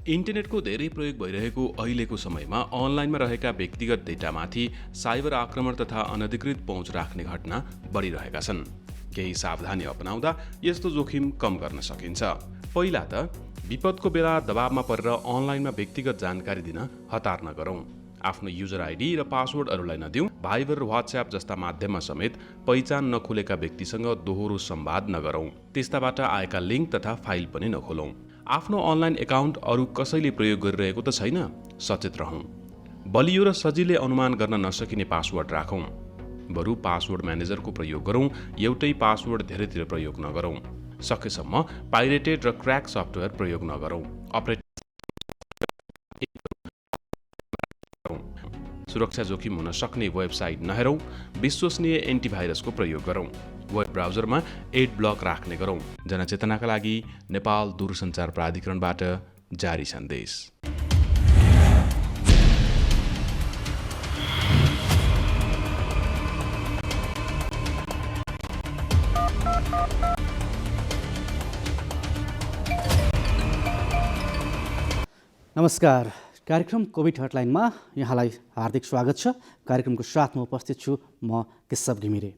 इन्टरनेटको धेरै प्रयोग भइरहेको अहिलेको समयमा अनलाइनमा रहेका व्यक्तिगत डेटामाथि साइबर आक्रमण तथा अनधिकृत पहुँच राख्ने घटना बढिरहेका छन्। केही सावधानी अपनाउँदा यस्तो जोखिम कम गर्न सकिन्छ। पहिला त विपदको बेला दबावमा परेर अनलाइनमा व्यक्तिगत जानकारी दिन हतार नगरौँ। आफ्नो युजर आइडी र पासवर्डहरूलाई नदिउँ। भाइबर र व्हाट्सएप जस्ता माध्यममा समेत पहिचान नखुलेका व्यक्तिसँग दोहोरो संवाद नगरौँ। त्यस्ताबाट आएका लिङ्क तथा फाइल पनि नखोलौँ। आफ्नो अनलाइन एकाउन्ट अरू कसैले प्रयोग गरिरहेको त छैन? सचेत रहौँ। बलियो र सजिलै अनुमान गर्न नसकिने पासवर्ड राखौँ। बरु पासवर्ड म्यानेजरको प्रयोग गरौँ। एउटै पासवर्ड धेरैतिर प्रयोग नगरौँ। सकेसम्म पाइरेटेड र क्र्याक सफ्टवेयर प्रयोग नगरौँ। सुरक्षा जोखिम हुन सक्ने वेबसाइट नहेरौँ। विश्वसनीय एन्टिभाइरसको प्रयोग गरौँ। वेब ब्राउजरमा एड ब्लक राख्ने गरौँ। जनचेतनाका लागि नेपाल दूरसञ्चार प्राधिकरणबाट जारी सन्देश। नमस्कार। कार्यक्रम कोभिड हटलाइनमा यहाँलाई हार्दिक स्वागत छ। कार्यक्रमको साथमा उपस्थित छु म केशव घिमिरे।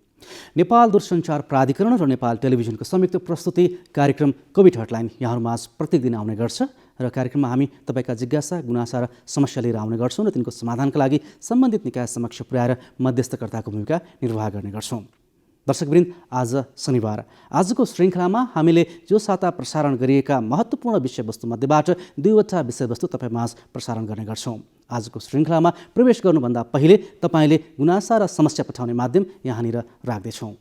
नेपाल दूरसञ्चार प्राधिकरण र नेपाल टेलिभिजनको संयुक्त प्रस्तुति कार्यक्रम कोभिड हटलाइन यहाँहरूमाझ प्रत्येक दिन आउने गर्छ र कार्यक्रममा हामी तपाईँका जिज्ञासा, गुनासा र समस्या लिएर आउने गर्छौँ र तिनको समाधानका लागि सम्बन्धित निकाय समक्ष पुर्याएर मध्यस्थकर्ताको भूमिका निर्वाह गर्ने गर्छौँ। दर्शकवृन्द, आज शनिबार। आजको श्रृङ्खलामा हामीले यो साता प्रसारण गरिएका महत्त्वपूर्ण विषयवस्तुमध्येबाट दुईवटा विषयवस्तु तपाईँमाझ प्रसारण गर्ने गर्छौँ। आजको श्रृङ्खलामा प्रवेश गर्नुभन्दा पहिले तपाईँले गुनासा र समस्या पठाउने माध्यम यहाँनिर राख्दैछौँ।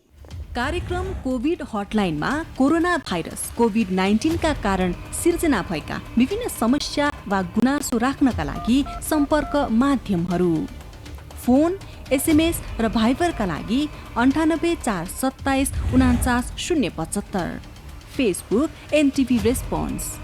कार्यक्रम कोभिड हटलाइनमा कोरोना भाइरस कोभिड-19 का कारण सिर्जना भएका विभिन्न समस्या वा गुनासो राख्नका लागि सम्पर्क माध्यमहरू: फोन, एसएमएस र भाइबरका लागि 98 427 49 075, Facebook NTV response,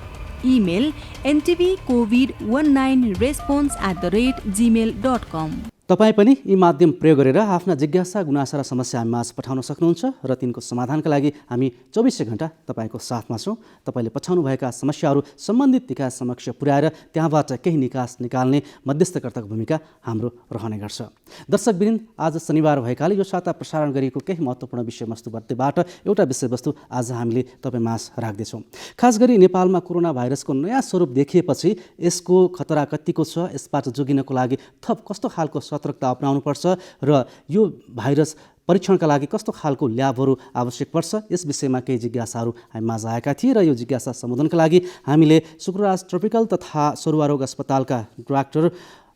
email ntvcovid19response@gmail.com। तपाईँ पनि यी माध्यम प्रयोग गरेर आफ्ना जिज्ञासा, गुनासा र समस्या हामीमाझ पठाउन सक्नुहुन्छ र तिनको समाधानका लागि हामी 24 घण्टा तपाईँको साथमा छौँ। तपाईँले पठाउनुभएका समस्याहरू सम्बन्धित निकाय समक्ष पुर्याएर त्यहाँबाट केही निकास निकाल्ने मध्यस्थकर्ताको भूमिका हाम्रो रहने गर्छ। दर्शकवृन्द, आज शनिबार भएकाले यो साता प्रसारण गरिएको केही महत्त्वपूर्ण विषयवस्तुबाट एउटा विषयवस्तु आज हामीले तपाईँमाझ राख्दैछौँ। खास गरी नेपालमा कोरोना भाइरसको नयाँ स्वरूप देखिएपछि यसको खतरा कतिको छ, यसबाट जोगिनको लागि थप कस्तो खालको सतर्कता अपनाउनुपर्छ र यो भाइरस परीक्षणका लागि कस्तो खालको ल्याबहरू आवश्यक पर्छ, यस विषयमा केही जिज्ञासाहरू हामीमाझ आएका थिए र यो जिज्ञासा सम्बोधनका लागि हामीले शुक्रराज ट्रपिकल तथा सरुवा रोग अस्पतालका डाक्टर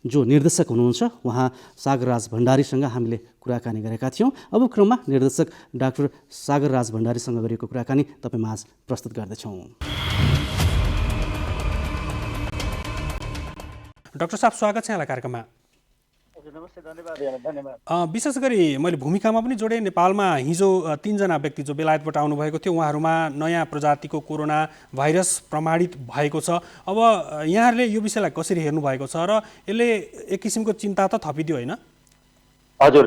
जो निर्देशक हुनुहुन्छ उहाँ सागरराज भण्डारीसँग हामीले कुराकानी गरेका थियौँ। अब क्रममा निर्देशक डाक्टर सागरराज भण्डारीसँग गरेको कुराकानी तपाईँमाझ प्रस्तुत गर्दैछौँ। डाक्टर साहब, स्वागत छ यहाँलाई कार्यक्रममा। नमस्ते, धन्यवाद। विशेष गरी मैले भूमिकामा पनि जोडेँ। नेपालमा हिजो 3 जना व्यक्ति जो बेलायतबाट आउनुभएको थियो, उहाँहरूमा नयाँ प्रजातिको कोरोना भाइरस प्रमाणित भएको छ। अब यहाँहरूले यो विषयलाई कसरी हेर्नु भएको छ र यसले एक किसिमको चिन्ता त थपिदियो होइन? हजुर,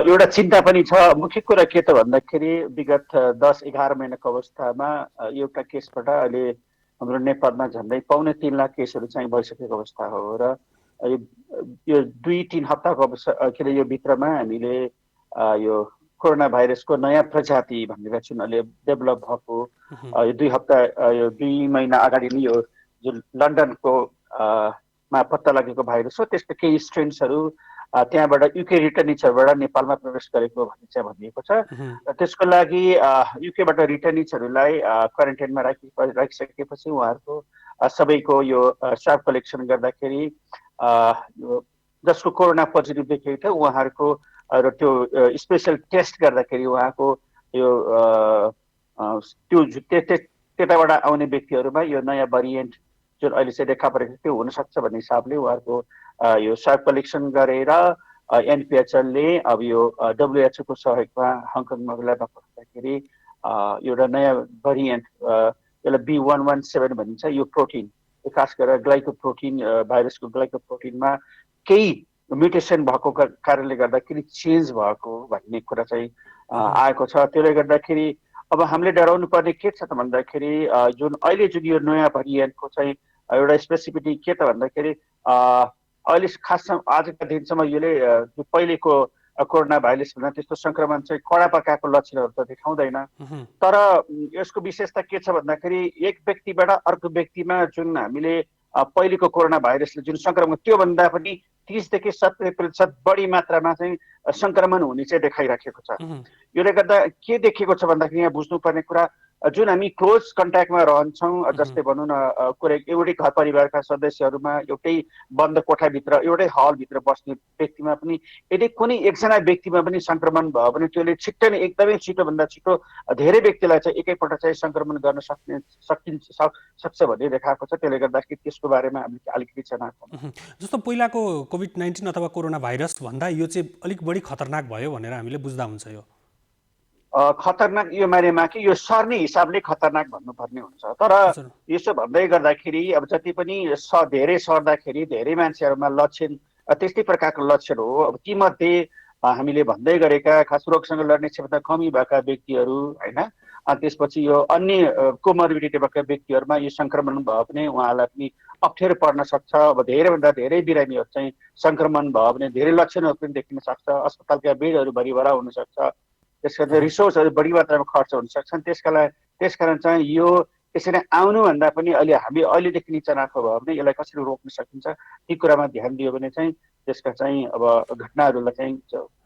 एउटा चिन्ता पनि छ। मुख्य कुरा के त भन्दाखेरि विगत 10-11 महिनाको अवस्थामा एउटा केसबाट अहिले हाम्रो नेपालमा झन्डै 2.25 लाख केसहरू चाहिँ भइसकेको अवस्था हो र यो 2-3 हप्ताको के अरे यो भित्रमा हामीले यो कोरोना भाइरसको नयाँ प्रजाति भनेर जुन अहिले डेभलप भएको यो 2 हप्ता यो 2 महिना अगाडि नै यो जुन लन्डनको मा पत्ता लागेको भाइरस हो, त्यसको केही स्ट्रेन्सहरू त्यहाँबाट युके रिटर्निजहरूबाट नेपालमा प्रवेश गरेको भन्ने चाहिँ भनिएको छ। त्यसको लागि युकेबाट रिटर्निजहरूलाई क्वारेन्टाइनमा राखिसकेपछि उहाँहरूको सबैको यो स्वाब कलेक्सन गर्दाखेरि जसको कोरोना पोजिटिभ देखेको थियो उहाँहरूको र त्यो स्पेसल टेस्ट गर्दाखेरि उहाँको यो त्यताबाट आउने व्यक्तिहरूमा यो नयाँ भेरिएन्ट जुन अहिले चाहिँ देखा परेको त्यो हुनसक्छ भन्ने हिसाबले उहाँहरूको यो स्वाब कलेक्सन गरेर एनपिएचएलले अब यो डब्लुएचओको सहयोगमा हङकङमा ल्याबमा पठाउँदाखेरि एउटा नयाँ भेरिएन्ट यसलाई B117 भनिन्छ। यो प्रोटिन खास गरेर ग्लाइकोप्रोटिन भाइरसको ग्लाइकोप्रोटिनमा केही म्युटेसन भएको कारणले गर्दाखेरि चेन्ज भएको भन्ने कुरा चाहिँ आएको छ। त्यसले गर्दाखेरि अब हामीले डराउनु पर्ने के छ त भन्दाखेरि जुन अहिले जुन यो नयाँ भेरिएन्टको चाहिँ एउटा स्पेसिफिटी के त भन्दाखेरि अहिले खास आजका दिनसम्म यसले पहिलेको कोरोना भाइरस भन्दा त्यस्तो संक्रमण चाहिँ कडा पकाएको लक्षणहरू त देखाउँदैन। तर यसको विशेषता के छ भन्दाखेरि एक व्यक्तिबाट अर्को व्यक्तिमा जुन हामीले पहिलेको कोरोना भाइरसले जुन संक्रमण त्योभन्दा पनि 30 देखि 70% बढी मात्रामा चाहिँ संक्रमण हुने चाहिँ देखाइराखेको छ। यसले गर्दा के देखिएको छ भन्दाखेरि यहाँ बुझ्नुपर्ने कुरा जुन हामी क्लोज कन्ट्याक्टमा रहन्छौँ, जस्तै भनौँ न एउटै घर परिवारका सदस्यहरूमा एउटै बन्द कोठाभित्र एउटै हलभित्र बस्ने व्यक्तिमा पनि यदि कुनै एकजना व्यक्तिमा पनि संक्रमण भयो भने त्यसले छिट्टै नै एकदमै छिटोभन्दा छिटो धेरै व्यक्तिलाई चाहिँ एकैपल्ट चाहिँ संक्रमण गर्न सक्छ भन्ने देखाएको छ। त्यसले गर्दाखेरि त्यसको बारेमा हामीले अलिकति चनाख हौँ। जस्तो पहिलाको कोभिड-19 अथवा कोरोना भाइरस भन्दा यो चाहिँ अलिक बढी खतरनाक भयो भनेर हामीले बुझ्दा हुन्छ। यो खतरनाक यो मानेमा कि यो सर्ने हिसाबले खतरनाक भन्नुपर्ने हुन्छ। तर यसो भन्दै गर्दाखेरि अब जति पनि धेरै सर्दाखेरि धेरै मान्छेहरूमा लक्षण त्यस्तै प्रकारको लक्षण हो। अब तीमध्ये हामीले भन्दै गरेका खास रोगसँग लड्ने क्षमता कमी भएका व्यक्तिहरू होइन, त्यसपछि यो अन्य कोमोर्बिडिटी भएका व्यक्तिहरूमा यो संक्रमण भयो भने उहाँलाई पनि अप्ठ्यारो पर्न सक्छ। अब धेरैभन्दा धेरै बिरामीहरू चाहिँ संक्रमण भयो भने धेरै लक्षणहरू पनि देखिन सक्छ। अस्पतालका बेडहरू भरिभरा हुनसक्छ। त्यसका रिसोर्सहरू बढी मात्रामा खर्च हुन सक्छन्। त्यसकारण चाहिँ यो यसरी आउनुभन्दा पनि अहिलेदेखि नै चनाखो भयो भने यसलाई कसरी रोक्न सकिन्छ ती कुरामा ध्यान दियो भने चाहिँ त्यसका चाहिँ अब घटनाहरूलाई चाहिँ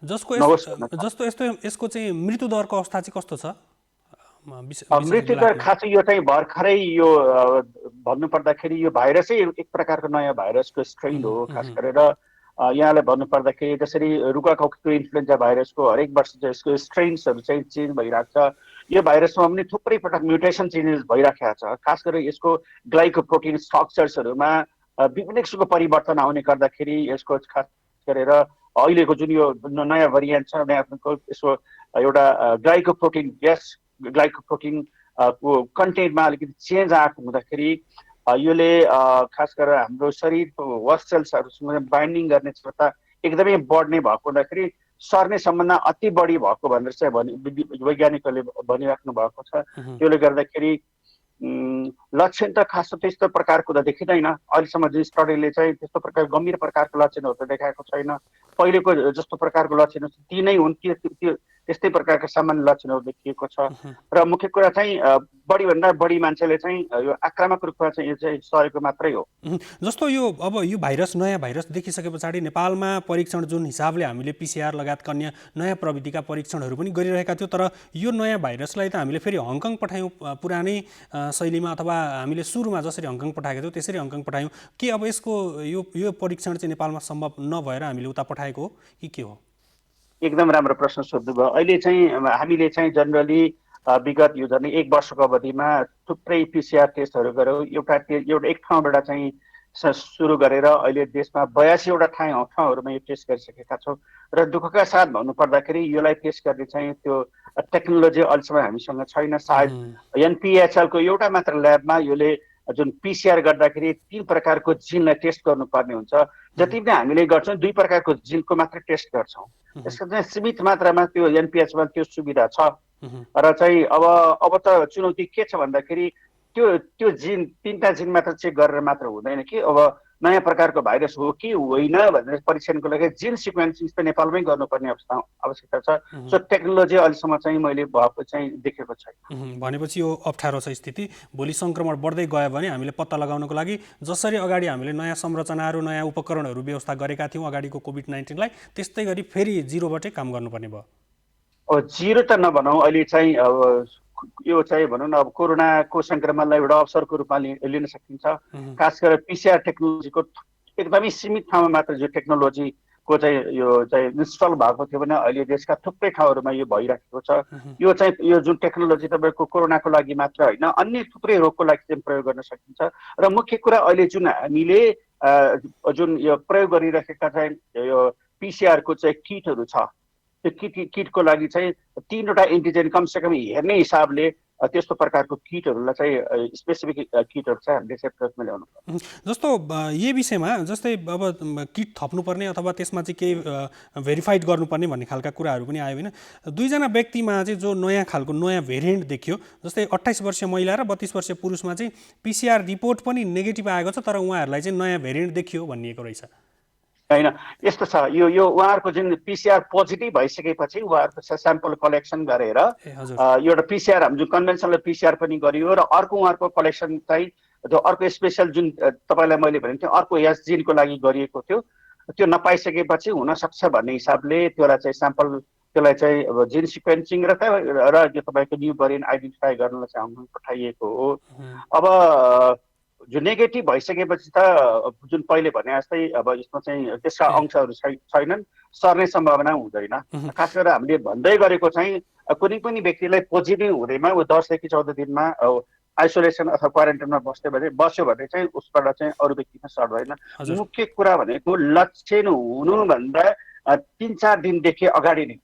जस्तो यसको चाहिँ मृत्यु दरको अवस्था चाहिँ कस्तो छ? मृत्यु दर खासै यो चाहिँ भर्खरै यो भन्नुपर्दाखेरि यो भाइरसै एक प्रकारको नयाँ भाइरसको स्ट्रेन हो। खास गरेर यहाँलाई भन्नुपर्दाखेरि जसरी रुगाखोकीको इन्फ्लुएन्जा भाइरसको हरेक वर्ष चाहिँ यसको स्ट्रेन्सहरू चाहिँ चेन्ज भइरहेको छ। यो भाइरसमा पनि थुप्रै पटक म्युटेसन चेन्जेस भइराखेको छ। खास गरेर यसको ग्लाइकोप्रोटिन स्ट्रक्चर्सहरूमा विभिन्न किसिमको परिवर्तन आउने गर्दाखेरि यसको खास गरेर अहिलेको जुन यो नयाँ भेरिएन्ट छ यसको एउटा ग्लाइकोप्रोटिन को कन्टेन्टमा अलिकति चेन्ज आएको हुँदाखेरि यसले खास गरेर हाम्रो शरीरको वास सेल्सहरूसँग बाइन्डिङ गर्ने क्षमता एकदमै बढ्ने भएको हुँदाखेरि सर्ने सम्भावना अति बढी भएको भनेर चाहिँ वैज्ञानिकहरूले भनिराख्नु भएको छ। त्यसले गर्दाखेरि लक्षण त खास त्यस्तो प्रकारको त देखिँदैन। अहिलेसम्म जुन स्टडीले चाहिँ त्यस्तो प्रकार गम्भीर प्रकारको लक्षणहरू त देखाएको छैन। पहिलेको जस्तो प्रकारको लक्षण ती नै हुन् कि त्यस्तै प्रकारका सामान्य लक्षणहरू देखिएको छ। र मुख्य कुरा चाहिँ बढीभन्दा बढी मान्छेले चाहिँ यो आक्रामक रूपमा चाहिँ यो चाहिँ सरेको मात्रै हो। जस्तो यो यो नयाँ भाइरस देखिसके पछाडि नेपालमा परीक्षण जुन हिसाबले हामीले PCR लगायतका अन्य नयाँ प्रविधिका परीक्षणहरू पनि गरिरहेका थियौँ। तर यो नयाँ भाइरसलाई त हामीले फेरि हङकङ पठायौँ पुरानै शैलीमा, अथवा हामीले सुरुमा जसरी हङकङ पठाएका थियौँ त्यसरी हङकङ पठायौँ। के अब यसको यो परीक्षण चाहिँ नेपालमा सम्भव नभएर हामीले उता पठाएको हो कि के हो? एकदम राम्रो प्रश्न सोध्नुभयो। अहिले चाहिँ हामीले चाहिँ जनरली विगत यो झन् 1 वर्षको अवधिमा थुप्रै PCR टेस्टहरू गऱ्यौँ। एउटा एक ठाउँबाट चाहिँ सुरु गरेर अहिले देशमा 82वटा ठाउँहरूमा यो टेस्ट गरिसकेका छौँ। र दुःखका साथ भन्नुपर्दाखेरि यसलाई टेस्ट गर्ने चाहिँ त्यो टेक्नोलोजी अहिलेसम्म हामीसँग छैन। सायद NPHL को एउटा मात्र ल्याबमा यसले जुन PCR गर्दाखेरि 3 प्रकारको जिनलाई टेस्ट गर्नुपर्ने हुन्छ। जति पनि हामीले गर्छौँ 2 प्रकारको जिनको मात्र टेस्ट गर्छौँ। त्यसको चाहिँ सीमित मात्रामा त्यो NPHL त्यो सुविधा छ। र चाहिँ अब त चुनौती के छ भन्दाखेरि त्यो जिन 3टा जिन मात्र चेक गरेर मात्र हुँदैन कि अब नयाँ प्रकारको भाइरस हो कि होइन भनेर परीक्षणको लागि जिन सिक्वेन्सिङ त नेपालमै गर्नुपर्ने आवश्यकता छ। सो टेक्नोलोजी अहिलेसम्म चाहिँ मैले भएको चाहिँ देखेको छैन। भनेपछि यो अप्ठ्यारो छ स्थिति। भोलि सङ्क्रमण बढ्दै गयो भने हामीले पत्ता लगाउनको लागि जसरी अगाडि हामीले नयाँ संरचनाहरू नयाँ उपकरणहरू व्यवस्था गरेका थियौँ अगाडिको कोभिड-19लाई, त्यस्तै गरी फेरि जिरोबाटै काम गर्नुपर्ने भयो। जिरो त नभनौँ, अहिले चाहिँ यो चाहिँ भनौँ न अब कोरोनाको संक्रमणलाई एउटा अवसरको रूपमा लिन सकिन्छ। खास गरेर PCR टेक्नोलोजीको एकदमै सीमित ठाउँमा मात्र जो टेक्नोलोजीको चाहिँ यो चाहिँ इन्स्टल भएको थियो भने अहिले देशका थुप्रै ठाउँहरूमा यो भइराखेको छ। यो चाहिँ यो जुन टेक्नोलोजी तपाईँको कोरोनाको लागि मात्र होइन अन्य थुप्रै रोगको लागि चाहिँ प्रयोग गर्न सकिन्छ। र मुख्य कुरा अहिले जुन हामीले जुन यो प्रयोग गरिरहेका चाहिँ यो PCR को चाहिँ किटहरू छ, त्यो किटको लागि चाहिँ 3वटा एन्टिजेन कमसेकम हेर्ने हिसाबले त्यस्तो प्रकारको किटहरूलाई चाहिँ स्पेसिफिक किटहरू चाहिँ हामीले चाहिँ प्रयोगमा ल्याउनु पर्छ। जस्तो यही विषयमा जस्तै अब किट थप्नुपर्ने अथवा त्यसमा चाहिँ केही भेरिफाइड गर्नुपर्ने भन्ने खालका कुराहरू पनि आयो होइन। दुईजना व्यक्तिमा चाहिँ जो नयाँ खालको नयाँ भेरिएन्ट देखियो, जस्तै 28 वर्षीय महिला र 32 वर्षीय पुरुषमा चाहिँ PCR रिपोर्ट पनि नेगेटिभ आएको छ, तर उहाँहरूलाई चाहिँ नयाँ भेरिएन्ट देखियो भनिएको रहेछ। होइन, यस्तो छ, यो उहाँहरूको जुन PCR पोजिटिभ भइसकेपछि उहाँहरूको स्याम्पल कलेक्सन गरेर एउटा PCR हाम्रो जुन कन्भेन्सनल PCR पनि गरियो र अर्को उहाँहरूको कलेक्सन चाहिँ जो अर्को स्पेसल जुन तपाईँलाई मैले भनेको थिएँ अर्को एस जिनको लागि गरिएको थियो, त्यो नपाइसकेपछि हुनसक्छ भन्ने हिसाबले त्यसलाई चाहिँ स्याम्पल त्यसलाई चाहिँ अब जिन सिक्वेन्सिङ र यो तपाईँको न्यू भेरिएन्ट आइडेन्टिफाई गर्नलाई चाहिँ हाम्रो पठाइएको हो। अब जो नेगेटिभ भइसकेपछि त जुन पहिले भने जस्तै अब यसमा चाहिँ त्यसका अंशहरू छैनन्, सर्ने सम्भावना हुँदैन। खास गरेर हामीले भन्दै गरेको चाहिँ कुनै पनि व्यक्तिलाई पोजिटिभ हुँदैमा 10 देखि 14 दिनमा आइसोलेसन अथवा क्वारेन्टाइनमा बस्यो भने चाहिँ उसबाट चाहिँ अरू व्यक्तिमा सर्दैन। मुख्य कुरा भनेको लक्षण हुनुभन्दा 3-4 दिनदेखि अगाडि नै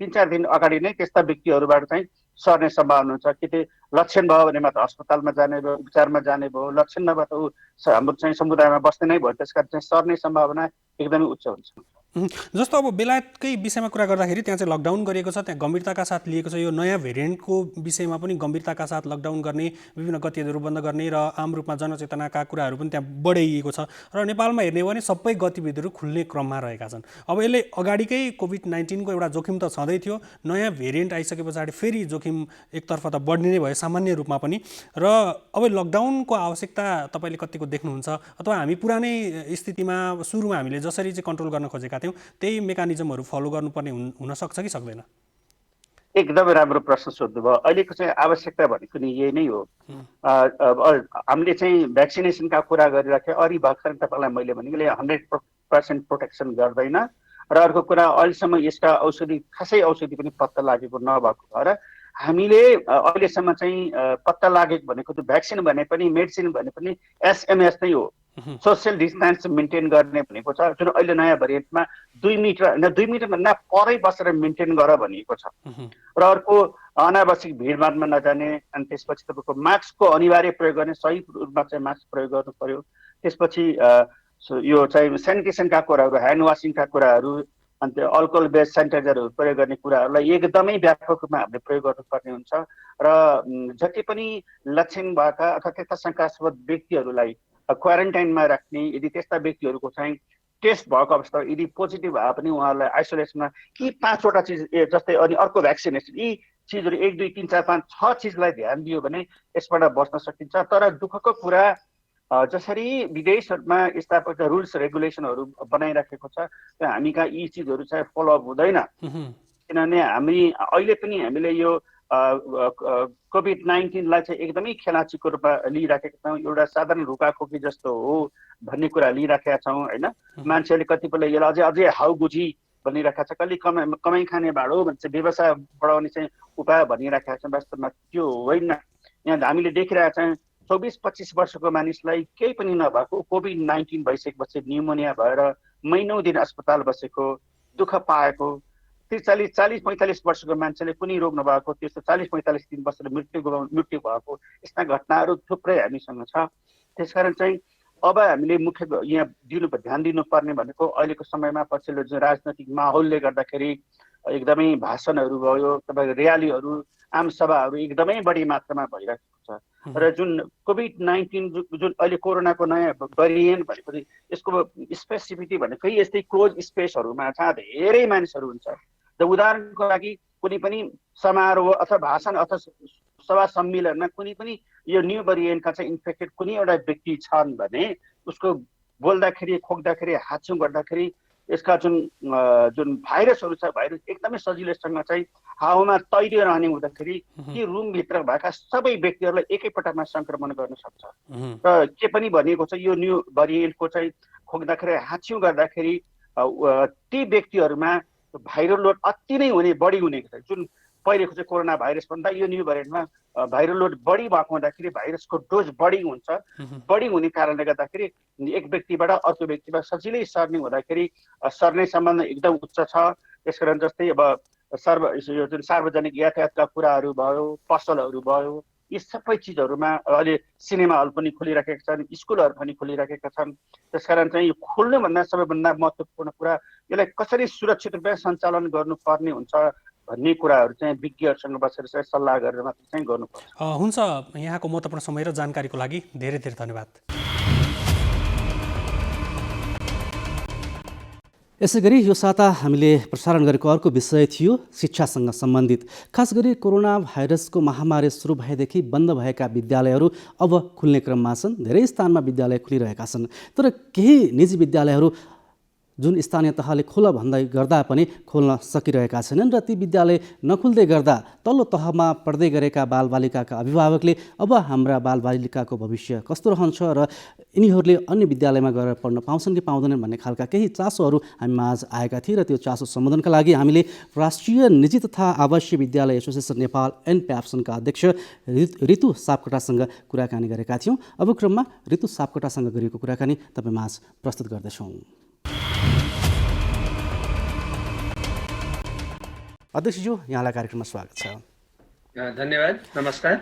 3-4 दिन अगाडि नै त्यस्ता व्यक्तिहरूबाट चाहिँ सर्ने सम्भावना हुन्छ। कि त्यो लक्षण भयो भने मात्र अस्पतालमा जाने भयो, उपचारमा जाने भयो, लक्षण नभए त हाम्रो चाहिँ समुदायमा बस्ने नै भयो, त्यसकारण चाहिँ सर्ने सम्भावना एकदमै उच्च हुन्छ। जस्तो अब बेलायतकै विषयमा कुरा गर्दाखेरि त्यहाँ चाहिँ लकडाउन गरिएको छ, त्यहाँ गम्भीरताका साथ लिएको छ। यो नयाँ भेरिएन्टको विषयमा पनि गम्भीरताका साथ लकडाउन गर्ने, विभिन्न गतिविधिहरू बन्द गर्ने र आम रूपमा जनचेतनाका कुराहरू पनि त्यहाँ बढाइएको छ र नेपालमा हेर्ने हो भने सबै गतिविधिहरू खुल्ने क्रममा रहेका छन्। अब यसले अगाडिकै कोभिड-19 को एउटा जोखिम त छँदै थियो, नयाँ भेरिएन्ट आइसके पछाडि फेरि जोखिम एकतर्फ त बढ्ने नै भयो सामान्य रूपमा पनि। र अब लकडाउनको आवश्यकता तपाईँले कतिको देख्नुहुन्छ, अथवा हामी पुरानै स्थितिमा सुरुमा हामीले जसरी चाहिँ कन्ट्रोल गर्न खोजेका थियौँ त्यही मेकानिजमहरू फलो गर्नुपर्ने हुन सक्छ कि सक्दैन? एकदमै राम्रो प्रश्न सोध्नुभयो। अहिलेको चाहिँ आवश्यकता भनेको नि यही नै हो। हामीले चाहिँ भ्याक्सिनेसनका कुरा गरिराखेँ, अरू भर्खर तपाईँलाई मैले भनेको 100% प्रोटेक्सन गर्दैन र अर्को कुरा अहिलेसम्म यसका खासै औषधि पनि पत्ता लागेको नभएको भएर हामीले अहिलेसम्म चाहिँ पत्ता लागेको भनेको त्यो भ्याक्सिन भने पनि मेडिसिन भने पनि SMS नै हो, सोसियल डिस्टेन्स मेन्टेन गर्ने भनेको छ। जुन अहिले नयाँ भेरिएन्टमा 2 मिटर भन्दा परै बसेर मेन्टेन गर भनिएको छ। र अर्को अनावश्यक भिडभाडमा नजाने, अनि त्यसपछि तपाईँको मास्कको अनिवार्य प्रयोग गर्ने, सही रूपमा चाहिँ मास्क प्रयोग गर्नु पर्यो। त्यसपछि यो चाहिँ सेनिटेसनका कुराहरू, ह्यान्ड वासिङका कुराहरू, अनि त्यो अल्कोहल बेस्ड सेनिटाइजरहरू प्रयोग गर्ने कुराहरूलाई एकदमै व्यापक रूपमा हामीले प्रयोग गर्नुपर्ने हुन्छ। र जति पनि लक्षण भएका अथवा त्यस्ता शङ्कास्पद व्यक्तिहरूलाई क्वारेन्टाइनमा राख्ने, यदि त्यस्ता व्यक्तिहरूको चाहिँ टेस्ट भएको अवस्था यदि पोजिटिभ भए पनि उहाँहरूलाई आइसोलेसनमा यी 5वटा चिज जस्तै अनि अर्को भ्याक्सिनेसन, यी चिजहरू 1, 2, 3, 4, 5, 6 चिजलाई ध्यान दियो भने यसबाट बच्न सकिन्छ। तर दुःखको कुरा जसरी विदेशहरूमा यस्ता रुल्स रेगुलेसनहरू बनाइराखेको छ त्यो हामी कहाँ यी चिजहरू चाहिँ फलोअप हुँदैन। किनभने अहिले पनि हामीले यो कोभिड-19लाई चाहिँ एकदमै खेलाचीको रूपमा लिइराखेका छौँ। एउटा साधारण रुखाखोकी जस्तो हो भन्ने कुरा लिइराखेका छौँ होइन। मान्छेहरूले कतिपय यसलाई अझै हाउगुजी भनिरहेका छ, कहिले कमाइ खाने भाँडो भन्छ, व्यवसाय बढाउने चाहिँ उपाय भनिराखेका छौँ। वास्तवमा त्यो होइन। यहाँ हामीले देखिरहेका छौँ 24-25 वर्षको मानिसलाई केही पनि नभएको कोभिड-19 भइसकेपछि न्युमोनिया भएर महिनौँ दिन अस्पताल बसेको, दुःख पाएको, 40-45 वर्षको मान्छेले कुनै रोग नभएको त्यस्तो 40-45 दिन बसेर मृत्यु भएको यस्ता घटनाहरू थुप्रै हामीसँग छ। त्यसकारण चाहिँ अब हामीले मुख्य यहाँ ध्यान दिनुपर्ने भनेको अहिलेको समयमा पछिल्लो जुन राजनैतिक माहौलले गर्दाखेरि एकदमै भाषणहरू भयो, तपाईँको र्यालीहरू, आम सभाहरू एकदमै बढी मात्रामा भइरहेको छ। र जुन कोभिड-19 जुन अहिले कोरोनाको नयाँ भेरिएन्ट भनेपछि यसको स्पेसिफिटी भनेको यस्तै क्लोज स्पेसहरूमा जहाँ धेरै मानिसहरू हुन्छ। उदाहरणको लागि कुनै पनि समारोह अथवा भाषण अथवा सभा सम्मेलनमा कुनै पनि यो न्यू भेरिएन्टका चाहिँ इन्फेक्टेड कुनै एउटा व्यक्ति छन् भने उसको बोल्दाखेरि, खोक्दाखेरि, हाच्छुङ गर्दाखेरि यसका जुन भाइरसहरू छ, भाइरस एकदमै सजिलैसँग चाहिँ हावामा तैरियो रहने हुँदाखेरि ती रुमभित्र भएका सबै व्यक्तिहरूलाई एकैपटकमा सङ्क्रमण गर्न सक्छ। र के पनि भनिएको छ यो न्यू भेरिएन्टको चाहिँ खोक्दाखेरि, हाच्छुङ गर्दाखेरि ती व्यक्तिहरूमा भाइरल लोड अति नै बढी हुने छ। जुन पहिलेको चाहिँ कोरोना भाइरस भन्दा यो न्यू भेरिएन्टमा भाइरल लोड बढी भएको हुँदाखेरि भाइरसको डोज बढी हुन्छ। बढी हुने कारणले गर्दाखेरि एक व्यक्तिबाट अर्को व्यक्तिमा सजिलै सर्ने हुँदाखेरि सर्ने सम्भावना एकदम उच्च छ। त्यसकारण जस्तै अब यो जुन सार्वजनिक यातायातका कुराहरू भयो, पसलहरू भयो, यी सबै चिजहरूमा अहिले सिनेमा हल पनि खोलिराखेका छन्, स्कुलहरू पनि खोलिराखेका छन्। त्यसकारण चाहिँ यो खोल्नुभन्दा सबैभन्दा महत्त्वपूर्ण कुरा यसलाई कसरी सुरक्षित रूपमा सञ्चालन गर्नुपर्ने हुन्छ भन्ने कुराहरू चाहिँ विज्ञहरूसँग बसेर चाहिँ सल्लाह गरेर मात्र चाहिँ गर्नुपर्छ। हुन्छ, यहाँको महत्त्वपूर्ण समय र जानकारीको लागि धेरै धेरै धन्यवाद। यसै गरी यो साता हामीले प्रसारण गरेको अर्को विषय थियो शिक्षासँग सम्बन्धित। खास गरी कोरोना भाइरसको महामारी सुरु भएदेखि बन्द भएका विद्यालयहरू अब खुल्ने क्रममा छन्। धेरै स्थानमा विद्यालय खुलिरहेका छन्, तर केही निजी विद्यालयहरू जुन स्थानीय तहले खोल भन्दै गर्दा पनि खोल्न सकिरहेका छैनन् र ती विद्यालय नखुल्दै गर्दा तल्लो तहमा पढ्दै गरेका बालबालिकाका अभिभावकले अब हाम्रा बालबालिकाको भविष्य कस्तो रहन्छ र यिनीहरूले अन्य विद्यालयमा गएर पढ्न पाउँछन् कि पाउँदैनन् भन्ने खालका केही चासोहरू हामीमाझ आएका थिए र त्यो चासो सम्बोधनका लागि हामीले राष्ट्रिय निजी तथा आवासीय विद्यालय एसोसिएसन नेपाल एनप्याप्सनका अध्यक्ष ऋतु सापकोटासँग कुराकानी गरेका थियौँ। अब क्रममा ऋतु सापकोटासँग गरिएको कुराकानी तपाईँमाझ प्रस्तुत गर्दैछौँ। अध्यक्षज्यू, यहाँलाई कार्यक्रममा स्वागत छ। धन्यवाद, नमस्कार।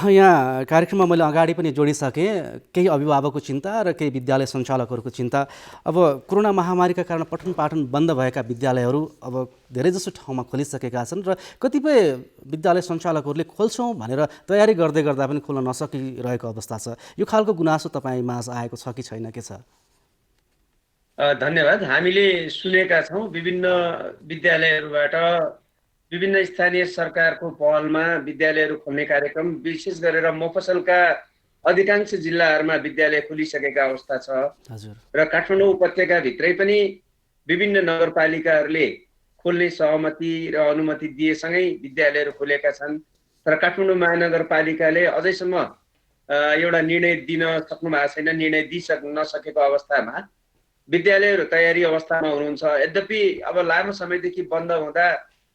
यहाँ कार्यक्रममा मैले अगाडि पनि जोडिसकेँ केही अभिभावकको चिन्ता र केही विद्यालय सञ्चालकहरूको चिन्ता। अब कोरोना महामारीका कारण पठन पाठन बन्द भएका विद्यालयहरू अब धेरैजसो ठाउँमा खोलिसकेका छन् र कतिपय विद्यालय सञ्चालकहरूले खोल्छौँ भनेर तयारी गर्दै गर्दा पनि खोल्न नसकिरहेको अवस्था छ। यो खालको गुनासो तपाईँमाझ आएको छ कि छैन, के छ? धन्यवाद। हामीले सुनेका छौँ विभिन्न विद्यालयहरूबाट विभिन्न स्थानीय सरकारको पहलमा विद्यालयहरू खोल्ने कार्यक्रम, विशेष गरेर मफसलका अधिकांश जिल्लाहरूमा विद्यालय खोलिसकेका अवस्था छ। र काठमाडौँ उपत्यकाभित्रै पनि विभिन्न नगरपालिकाहरूले खोल्ने सहमति र अनुमति दिएसँगै विद्यालयहरू खोलेका छन्। तर काठमाडौँ महानगरपालिकाले अझैसम्म एउटा निर्णय दिन सक्नु भएको छैन। निर्णय नसकेको अवस्थामा विद्यालयहरू तयारी अवस्थामा हुनुहुन्छ। यद्यपि अब लामो समयदेखि बन्द हुँदा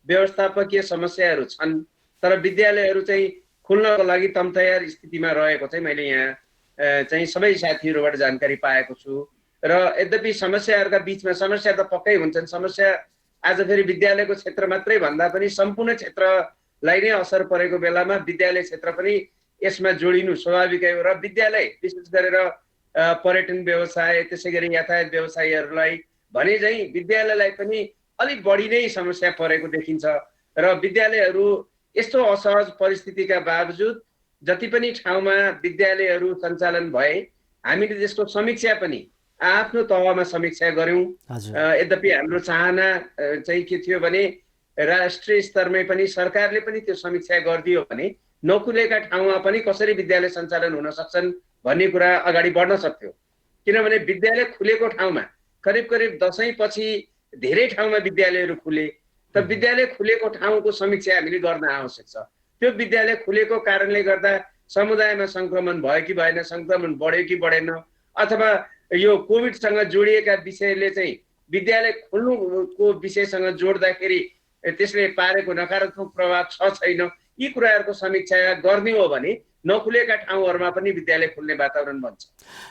व्यवस्थापकीय समस्याहरू छन्, तर विद्यालयहरू चाहिँ खुल्नको लागि तम तयार स्थितिमा रहेको चाहिँ मैले यहाँ चाहिँ सबै साथीहरूबाट जानकारी पाएको छु। र यद्यपि समस्याहरूका बिचमा समस्या त पक्कै हुन्छन्। समस्या आज फेरि विद्यालयको क्षेत्र मात्रै भन्दा पनि सम्पूर्ण क्षेत्रलाई नै असर परेको बेलामा विद्यालय क्षेत्र पनि यसमा जोडिनु स्वाभाविकै हो। र विद्यालय विशेष गरेर पर्यटन व्यवसाय, त्यसै गरी यातायात व्यवसायीहरूलाई भने चाहिँ विद्यालयलाई पनि अलिक बढी नै समस्या परेको देखिन्छ। र विद्यालयहरू यस्तो असहज परिस्थितिका बावजुद जति पनि ठाउँमा विद्यालयहरू सञ्चालन भए हामीले त्यसको समीक्षा पनि आफ्नो तहमा समीक्षा गर्यौँ। यद्यपि हाम्रो चाहना चाहिँ के थियो भने राष्ट्रिय स्तरमै पनि सरकारले पनि त्यो समीक्षा गरिदियो भने नखुलेका ठाउँमा पनि कसरी विद्यालय सञ्चालन हुन सक्छन् भन्ने कुरा अगाडि बढ्न सक्थ्यो। किनभने विद्यालय खुलेको ठाउँमा करिब करिब दशैँपछि धेरै ठाउँमा विद्यालयहरू खुले, त विद्यालय खुलेको ठाउँको समीक्षा हामीले गर्न आवश्यक छ। त्यो विद्यालय खुलेको कारणले गर्दा समुदायमा सङ्क्रमण भयो कि भएन, सङ्क्रमण बढ्यो कि बढेन, अथवा यो कोभिडसँग जोडिएका विषयले चाहिँ विद्यालय खोल्नुको विषयसँग जोड्दाखेरि त्यसले पारेको नकारात्मक प्रभाव छ छैन, यी कुराहरूको समीक्षा गर्ने हो भने नखुलेका ठाउँहरूमा पनि विद्यालय खोल्ने वातावरण बन्छ।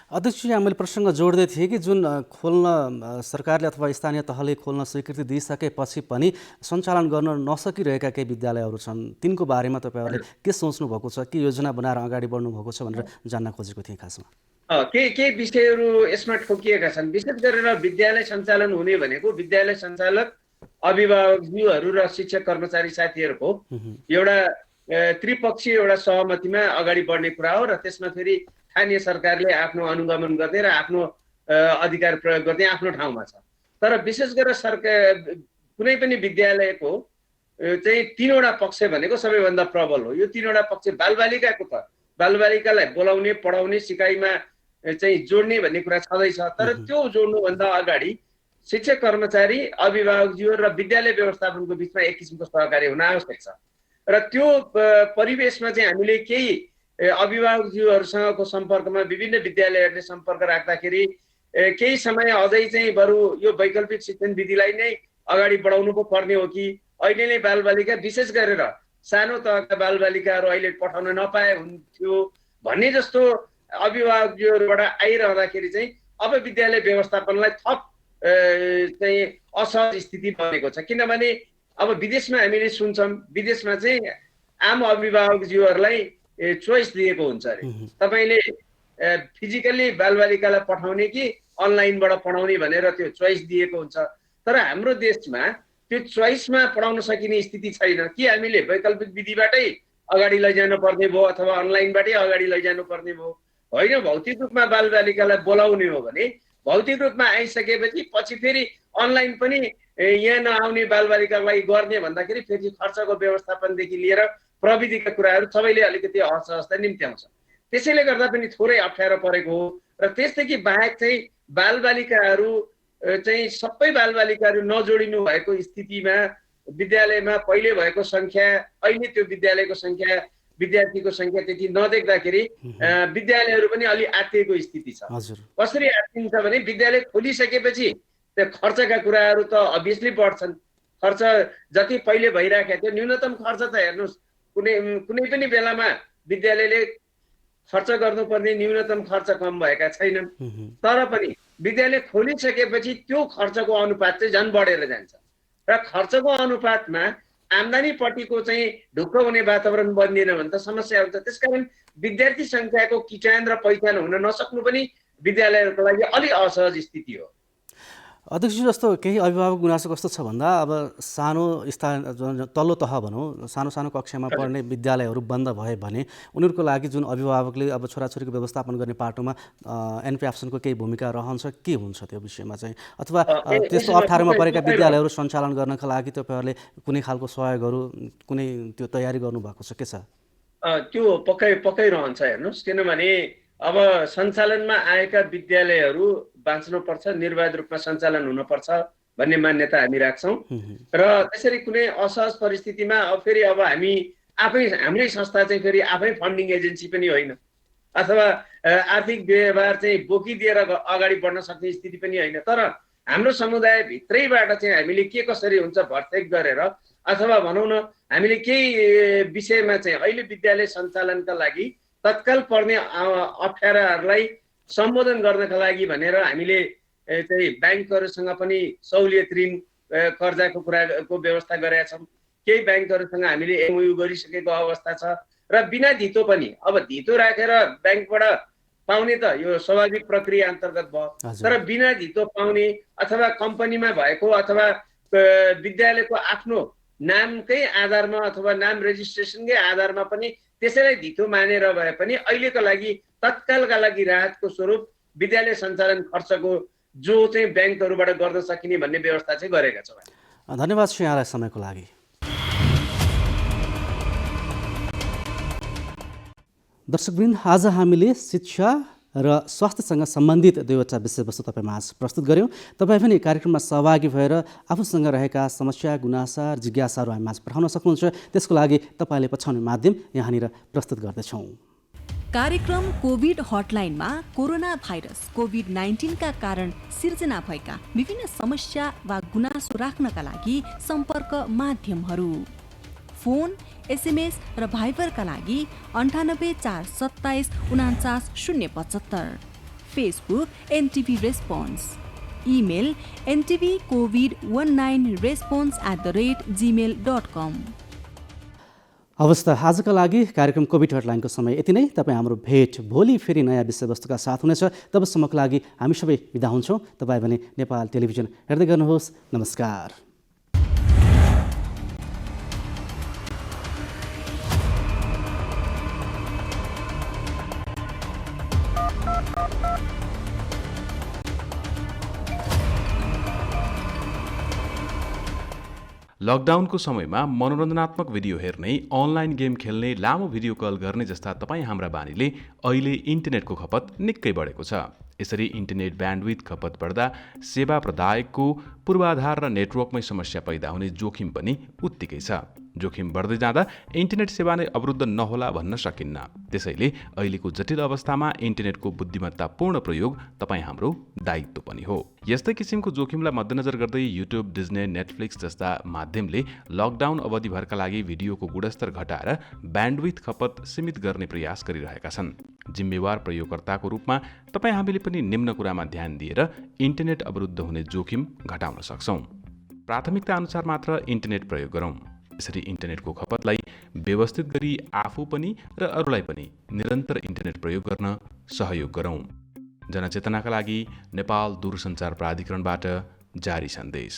अध्यक्ष, यहाँ मैले प्रसङ्ग जोड्दै थिएँ कि जुन खोल्न सरकारले अथवा स्थानीय तहले खोल्न स्वीकृति दिइसकेपछि पनि सञ्चालन गर्न नसकिरहेका केही विद्यालयहरू छन्, तिनको बारेमा तपाईँहरूले के सोच्नु भएको छ, के योजना बनाएर अगाडि बढ्नु भएको छ भनेर जान्न खोजेको थिएँ खासमा। केही विषयहरू यसमा ठोकिएका छन्। विशेष गरेर विद्यालय सञ्चालन हुने भनेको विद्यालय सञ्चालक, अभिभावकज्यूहरू र शिक्षक कर्मचारी साथीहरूको एउटा त्रिपक्षीय एउटा सहमतिमा अगाडि बढ्ने कुरा हो। र त्यसमा फेरि स्थानीय सरकारले आफ्नो अनुगमन गर्ने र आफ्नो अधिकार प्रयोग गर्ने आफ्नो ठाउँमा छ। तर विशेष गरेर सरकार कुनै पनि विद्यालयको चाहिँ तीनवटा पक्ष भनेको सबैभन्दा प्रबल हो। यो तीनवटा पक्ष बालबालिकाको त बालबालिकालाई बोलाउने, पढाउने, सिकाइमा चाहिँ जोड्ने भन्ने कुरा छँदैछ। तर त्यो जोड्नुभन्दा अगाडि शिक्षक कर्मचारी, अभिभावकज्यूहरू र विद्यालय व्यवस्थापनको बिचमा एक किसिमको सहकारी हुन आवश्यक छ। र त्यो परिवेशमा चाहिँ हामीले केही अभिभावकज्यूहरूसँगको सम्पर्कमा विभिन्न विद्यालयहरूले सम्पर्क राख्दाखेरि केही समय अझै चाहिँ बरु यो वैकल्पिक शिक्षण विधिलाई नै अगाडि बढाउनु पो पर्ने हो कि अहिले नै बालबालिका, विशेष गरेर सानो तहका बालबालिकाहरू अहिले पठाउन नपाए हुन्थ्यो भन्ने जस्तो अभिभावकज्यूहरूबाट आइरहँदाखेरि चाहिँ अब विद्यालय व्यवस्थापनलाई थप चाहिँ असहज स्थिति बनेको छ। किनभने अब विदेशमा हामीले सुन्छौँ, विदेशमा चाहिँ आम अभिभावकज्यूहरूलाई चोइस दिएको हुन्छ अरे, तपाईँले फिजिकल्ली बालबालिकालाई पठाउने कि अनलाइनबाट पढाउने भनेर त्यो चोइस दिएको हुन्छ। तर हाम्रो देशमा त्यो चोइसमा पढाउन सकिने स्थिति छैन कि हामीले वैकल्पिक विधिबाटै अगाडि लैजानु पर्ने भयो अथवा अनलाइनबाटै अगाडि लैजानु पर्ने भयो। होइन, भौतिक रूपमा बालबालिकालाई बोलाउने हो भने भौतिक रूपमा आइसकेपछि पछि फेरि अनलाइन पनि यहाँ नआउने बालबालिकालाई गर्ने भन्दाखेरि फेरि खर्चको व्यवस्थापनदेखि लिएर प्रविधिका कुराहरू सबैले अलिकति असहजता निम्त्याउँछ। त्यसैले गर्दा पनि थोरै अप्ठ्यारो परेको हो। र त्यसदेखि बाहेक चाहिँ बालबालिकाहरू चाहिँ सबै बालबालिकाहरू नजोडिनु भएको स्थितिमा विद्यालयमा पहिले भएको सङ्ख्या अहिले त्यो विद्यालयको सङ्ख्या विद्यार्थीको सङ्ख्या त्यति नदेख्दाखेरि विद्यालयहरू पनि अलि आत्तिएको स्थिति छ। कसरी आत्तिन्छ भने विद्यालय खोलिसकेपछि त्यो खर्चका कुराहरू त अभियसली बढ्छन्। खर्च जति पहिले भइरहेको थियो न्यूनतम खर्च त हेर्नुहोस् कुनै पनि बेलामा विद्यालयले खर्च गर्नुपर्ने न्यूनतम खर्च कम भएका छैनन्। तर पनि विद्यालय खोलिसकेपछि त्यो खर्चको अनुपात चाहिँ झन् बढेर जान्छ र खर्चको अनुपातमा आम्दानीपट्टिको चाहिँ ढुक्क हुने वातावरण बन्दिएन भने त समस्या हुन्छ। त्यसकारण विद्यार्थी सङ्ख्याको किटान र पहिचान हुन नसक्नु पनि विद्यालयहरूको लागि अलि असहज स्थिति हो। अध्यक्ष, जस्तो केही अभिभावक गुनासो कस्तो छ भन्दा अब सानो स्थान तल्लो तह भनौँ सानो सानो कक्षामा पढ्ने विद्यालयहरू बन्द भए भने उनीहरूको लागि जुन अभिभावकले अब छोराछोरीको व्यवस्थापन गर्ने पाटोमा एनपिएफसीको केही भूमिका रहन्छ के हुन्छ त्यो विषयमा चाहिँ, अथवा त्यस्तो अप्ठ्यारोमा परेका विद्यालयहरू सञ्चालन गर्नका लागि तपाईँहरूले कुनै खालको सहयोगहरू कुनै त्यो तयारी गर्नुभएको छ के छ? त्यो पक्कै रहन्छ। हेर्नुहोस्, किनभने अब सञ्चालनमा आएका विद्यालयहरू बाँच्नुपर्छ, निर्वाध रूपमा सञ्चालन हुनुपर्छ भन्ने मान्यता हामी राख्छौँ। र त्यसरी कुनै असहज परिस्थितिमा फेरि अब हामी हाम्रै संस्था चाहिँ फेरि आफै फन्डिङ एजेन्सी पनि होइन अथवा आर्थिक व्यवहार चाहिँ बोकिदिएर अगाडि बढ्न सक्ने स्थिति पनि होइन। तर हाम्रो समुदायभित्रैबाट चाहिँ हामीले के कसरी हुन्छ भरचेक गरेर अथवा भनौँ न हामीले केही विषयमा चाहिँ अहिले विद्यालय सञ्चालनका लागि तत्काल पर्ने अप्ठ्याराहरूलाई सम्बोधन गर्नका लागि भनेर हामीले चाहिँ ब्याङ्कहरूसँग पनि सहुलियत ऋण कर्जाको कुराको व्यवस्था गरेका छौँ। केही ब्याङ्कहरूसँग हामीले एमओयू गरिसकेको अवस्था छ र बिना धितो पनि अब धितो राखेर ब्याङ्कबाट पाउने त यो स्वाभाविक प्रक्रिया अन्तर्गत भयो। तर बिना धितो पाउने अथवा कम्पनीमा भएको अथवा विद्यालयको आफ्नो नामकै आधारमा अथवा नाम रेजिस्ट्रेसनकै आधारमा पनि त्यसैलाई धितो मानेर भए पनि अहिलेको लागि तत्कालका लागि राहतको स्वरूप विद्यालय सञ्चालन खर्चको जो चाहिँ ब्याङ्कहरूबाट गर्न सकिने भन्ने व्यवस्था चाहिँ गरेका छौँ। धन्यवाद श्री यहाँलाई समयको लागि। दर्शकवृन्द, आज हामीले शिक्षा र स्वास्थ्यसँग सम्बन्धित दुईवटा विषयवस्तु तपाईँमाझ प्रस्तुत गऱ्यौँ। तपाईँ पनि कार्यक्रममा सहभागी भएर आफूसँग रहेका समस्या गुनासा जिज्ञासाहरू हामीमाझ पठाउन सक्नुहुन्छ। त्यसको लागि तपाईँले पछाउने माध्यम यहाँनिर प्रस्तुत गर्दैछौँ। कार्यक्रम कोभिड हटलाइनमा कोरोना भाइरस कोभिड-19 का कारण सिर्जना भएका विभिन्न समस्या वा गुनासो राख्नका लागि सम्पर्क माध्यमहरू फोन, एसएमएस र भाइबरका लागि 98 427 49 075, Facebook NTV response, email ntvcovid19response@gmail.com। अवस्था आजका लागि कार्यक्रम कोभिड हटलाइनको समय यति नै। तपाईँ हाम्रो भेट भोलि फेरि नयाँ विषयवस्तुका साथ हुनेछ। तबसम्मको लागि हामी सबै बिदा हुन्छौँ। तपाईँ भने नेपाल टेलिभिजन हेर्दै गर्नुहोस्। नमस्कार। लकडाउनको समयमा मनोरञ्जनात्मक भिडियो हेर्ने, अनलाइन गेम खेल्ने, लामो भिडियो कल गर्ने जस्ता तपाईँ हाम्रा बानीले अहिले इन्टरनेटको खपत निकै बढेको छ। यसरी इन्टरनेट ब्यान्डविथ खपत बढ्दा सेवा प्रदायकको पूर्वाधार र नेटवर्कमै समस्या पैदा हुने जोखिम पनि उत्तिकै छ। जोखिम बढ्दै जाँदा इन्टरनेट सेवा नै अवरुद्ध नहोला भन्न सकिन्न। त्यसैले अहिलेको जटिल अवस्थामा इन्टरनेटको बुद्धिमत्तापूर्ण प्रयोग तपाईँ हाम्रो दायित्व पनि हो। यस्तै किसिमको जोखिमलाई मध्यनजर गर्दै युट्युब, डिज्ने, नेटफ्लिक्स जस्ता माध्यमले लकडाउन अवधिभरका लागि भिडियोको गुणस्तर घटाएर ब्यान्डविथ खपत सीमित गर्ने प्रयास गरिरहेका छन्। जिम्मेवार प्रयोगकर्ताको रूपमा तपाईँ हामीले पनि निम्न कुरामा ध्यान दिएर इन्टरनेट अवरुद्ध हुने जोखिम घटाउन सक्छौँ। प्राथमिकता अनुसार मात्र इन्टरनेट प्रयोग गरौँ। यसरी इन्टरनेटको खपतलाई व्यवस्थित गरी आफू पनि र अरूलाई पनि निरन्तर इन्टरनेट प्रयोग गर्न सहयोग गरौँ। जनचेतनाका लागि नेपाल दूरसञ्चार प्राधिकरणबाट जारी सन्देश।